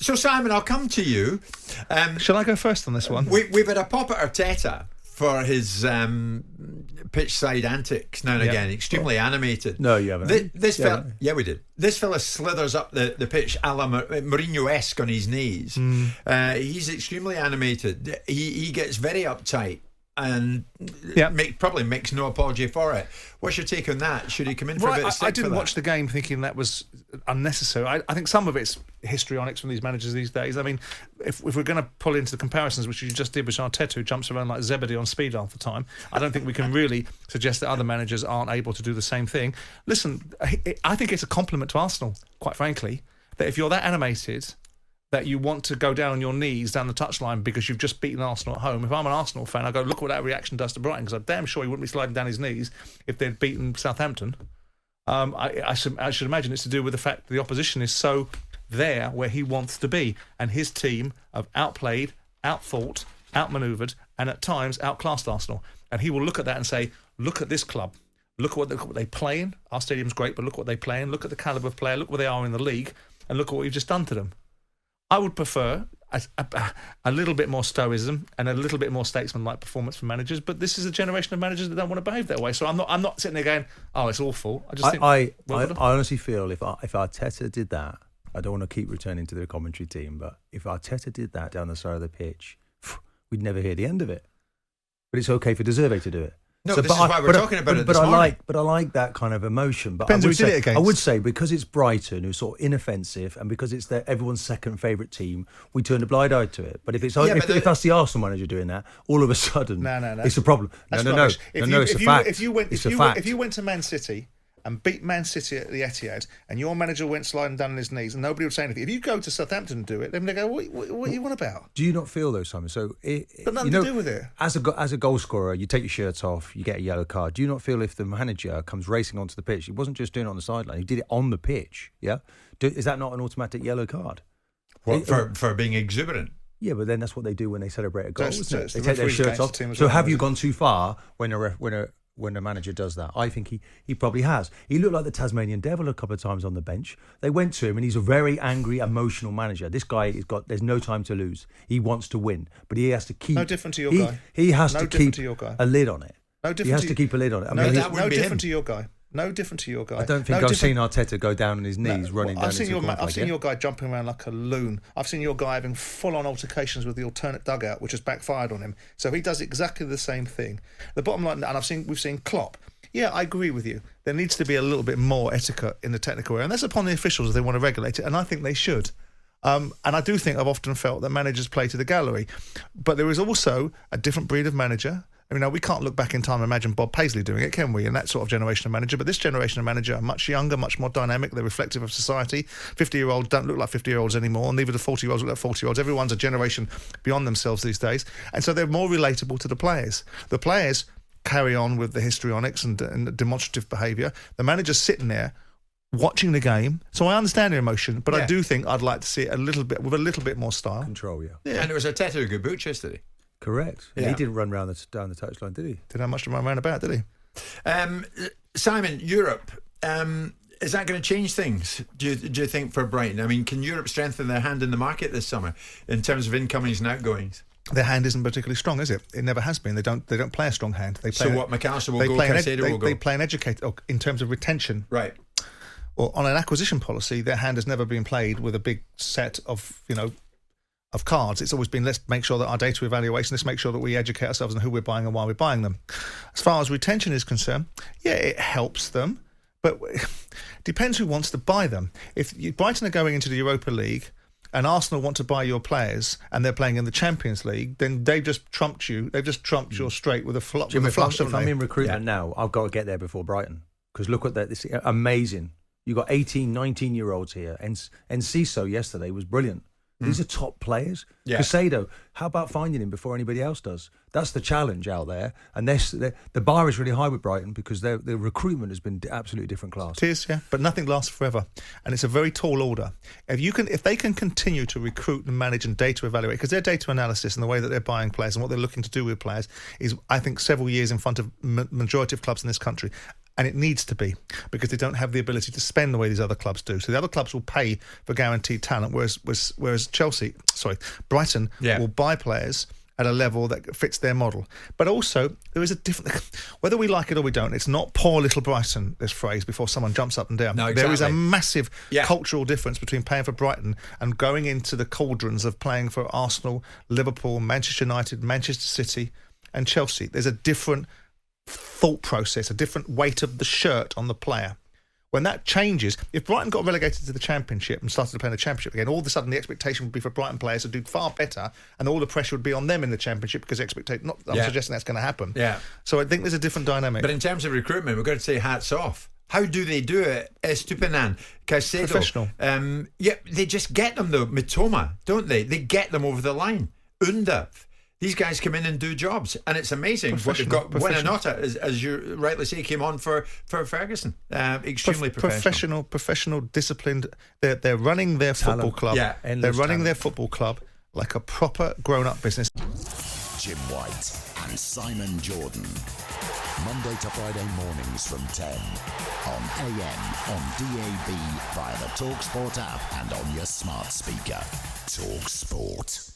So, Simon, I'll come to you. Shall I go first on this one? We've had a pop at Arteta for his pitch side antics now and again, extremely animated. No, you haven't. This fella, yeah, we did. This fella slithers up the pitch a la Mourinho-esque on his knees. He's extremely animated. He gets very uptight and probably makes no apology for it. What's your take on that? Should he come in for a bit of stick? I didn't watch the game thinking that was unnecessary. I think some of it's histrionics from these managers these days. I mean, if we're going to pull into the comparisons, which you just did with Arteta, who jumps around like Zerbi on speed half the time, I don't think we can really suggest that other managers aren't able to do the same thing. Listen, I think it's a compliment to Arsenal, quite frankly, that if you're that animated that you want to go down on your knees down the touchline because you've just beaten Arsenal at home. If I'm an Arsenal fan, I go, look what that reaction does to Brighton, because I'm damn sure he wouldn't be sliding down his knees if they'd beaten Southampton. I should imagine it's to do with the fact that the opposition is so there where he wants to be, and his team have outplayed, outthought, outmanoeuvred, and at times outclassed Arsenal. And he will look at that and say, look at this club. Look at what they play in. Our stadium's great, but look what they play in. Look at the calibre of player. Look where they are in the league. And look at what we've just done to them. I would prefer a little bit more stoicism and a little bit more statesman-like performance from managers, but this is a generation of managers that don't want to behave that way. So I'm not sitting there going, oh, it's awful. I honestly feel if Arteta did that, I don't want to keep returning to the commentary team, but if Arteta did that down the side of the pitch, we'd never hear the end of it. But it's okay for De Zerbi to do it. No, this is why we're talking about it this morning. I like that kind of emotion. But Depends who we did it against. I would say because it's Brighton, who's sort of inoffensive, and because it's everyone's second favourite team, we turn a blind eye to it. But if that's the Arsenal manager doing that, all of a sudden, it's a problem. No, it's a fact. If you went to Man City and beat Man City at the Etihad, and your manager went sliding down on his knees, and nobody would say anything. If you go to Southampton and do it, then they go, what are you on about? Do you not feel though, Simon? So but nothing to do with it. As a goal scorer, you take your shirt off, you get a yellow card. Do you not feel if the manager comes racing onto the pitch, he wasn't just doing it on the sideline, he did it on the pitch, yeah? Is that not an automatic yellow card? For being exuberant? Yeah, but then that's what they do when they celebrate a goal, isn't it? They the take their shirts off. So have you gone too far when a manager does that? I think he probably has. He looked like the Tasmanian devil a couple of times on the bench. They went to him, and he's a very angry, emotional manager. This guy there's no time to lose. He wants to win, but he has to keep. No different to your guy. He has to keep a lid on it. He has to keep a lid on it. No different to your guy. No different to your guy. I don't think I've seen Arteta go down on his knees running down. I've seen your guy jumping around like a loon. I've seen your guy having full-on altercations with the alternate dugout, which has backfired on him. So he does exactly the same thing. The bottom line, and we've seen Klopp. Yeah, I agree with you. There needs to be a little bit more etiquette in the technical area, and that's upon the officials if they want to regulate it, and I think they should. And I do think I've often felt that managers play to the gallery. But there is also a different breed of manager. I mean, now we can't look back in time and imagine Bob Paisley doing it, can we? And that sort of generation of manager. But this generation of manager are much younger, much more dynamic. They're reflective of society. 50-year-olds don't look like 50-year-olds anymore, and neither do 40-year-olds look like 40-year-olds. Everyone's a generation beyond themselves these days. And so they're more relatable to the players. The players carry on with the histrionics and demonstrative behaviour. The manager's sitting there watching the game. So I understand their emotion, but I do think I'd like to see it a little bit more style. Control, yeah. And it was Arteta who got boots yesterday. Correct. Yeah. He didn't run down the touchline, did he? Didn't have much to run around about, did he? Simon, Europe, is that going to change things, do you think, for Brighton? I mean, can Europe strengthen their hand in the market this summer in terms of incomings and outgoings? Their hand isn't particularly strong, is it? It never has been. They don't play a strong hand. McAllister will go, Caicedo will go? They play an educated, in terms of retention. Right. Or on an acquisition policy, their hand has never been played with a big set of, of cards. It's always been, let's make sure that our data evaluation, let's make sure that we educate ourselves on who we're buying and why we're buying them. As far as retention is concerned, yeah, it helps them, but it depends who wants to buy them. If Brighton are going into the Europa League and Arsenal want to buy your players and they're playing in the Champions League, then they've just trumped you. They've just trumped your straight with a flush. If I'm in recruitment now, I've got to get there before Brighton, because look at that. This is amazing. You've got 18, 19-year-olds here. And Ciso yesterday was brilliant. These are top players. Yeah. Caicedo, how about finding him before anybody else does? That's the challenge out there. And the bar is really high with Brighton because their recruitment has been absolutely different class. It is, yeah. But nothing lasts forever. And it's a very tall order. If they can continue to recruit and manage and data evaluate, because their data analysis and the way that they're buying players and what they're looking to do with players is, I think, several years in front of majority of clubs in this country. And it needs to be, because they don't have the ability to spend the way these other clubs do. So the other clubs will pay for guaranteed talent, whereas Brighton will buy players at a level that fits their model. But also, there is a different... Whether we like it or we don't, it's not poor little Brighton, this phrase, before someone jumps up and down. No, exactly. There is a massive cultural difference between paying for Brighton and going into the cauldrons of playing for Arsenal, Liverpool, Manchester United, Manchester City and Chelsea. There's a different thought process, a different weight of the shirt on the player. When that changes, if Brighton got relegated to the Championship and started playing the Championship again, all of a sudden the expectation would be for Brighton players to do far better, and all the pressure would be on them in the Championship because I'm suggesting that's going to happen. Yeah. So I think there's a different dynamic. But in terms of recruitment, we've got to say hats off. How do they do it? Estupinan, Caicedo. Professional. They just get them though. Mitoma, don't they? They get them over the line. Under. These guys come in and do jobs, and it's amazing what they've got. Buonanotte, as you rightly say, came on for Ferguson. Extremely professional, disciplined. They're running their football club. Yeah, they're running their football club like a proper grown-up business. Jim White and Simon Jordan, Monday to Friday mornings from 10 on AM, on DAB, via the talkSPORT app, and on your smart speaker. talkSPORT.